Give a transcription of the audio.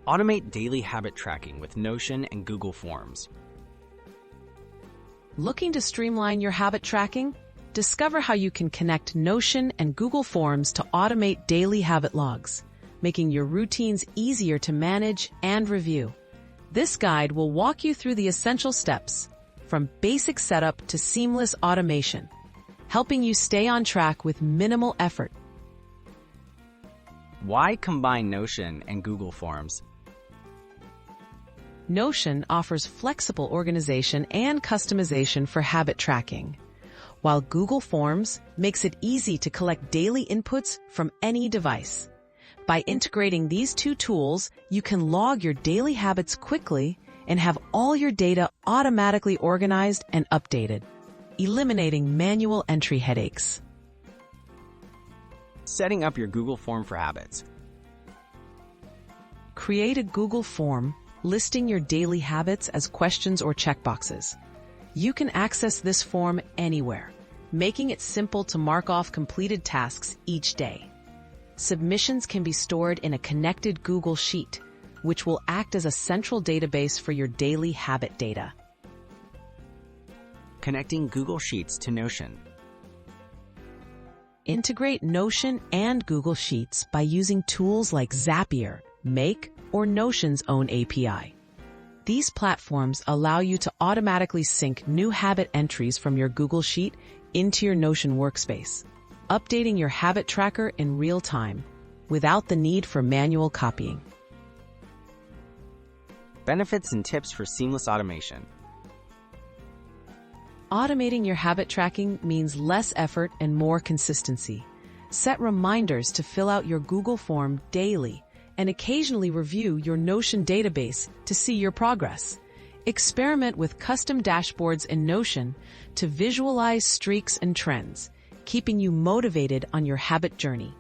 Automate daily habit tracking with Notion and Google Forms. Looking to streamline your habit tracking? Discover how you can connect Notion and Google Forms to automate daily habit logs, making your routines easier to manage and review. This guide will walk you through the essential steps, from basic setup to seamless automation, helping you stay on track with minimal effort. Why combine Notion and Google Forms? Notion offers flexible organization and customization for habit tracking, while Google Forms makes it easy to collect daily inputs from any device. By integrating these two tools, you can log your daily habits quickly and have all your data automatically organized and updated, eliminating manual entry headaches. Setting up your Google Form for habits. Create a Google Form listing your daily habits as questions or checkboxes. You can access this form anywhere, making it simple to mark off completed tasks each day. Submissions can be stored in a connected Google Sheet, which will act as a central database for your daily habit data. Connecting Google Sheets to Notion. Integrate Notion and Google Sheets by using tools like Zapier, Make, or Notion's own API. These platforms allow you to automatically sync new habit entries from your Google Sheet into your Notion workspace, updating your habit tracker in real time without the need for manual copying. Benefits and tips for seamless automation. Automating your habit tracking means less effort and more consistency. Set reminders to fill out your Google Form daily and occasionally review your Notion database to see your progress. Experiment with custom dashboards in Notion to visualize streaks and trends, keeping you motivated on your habit journey.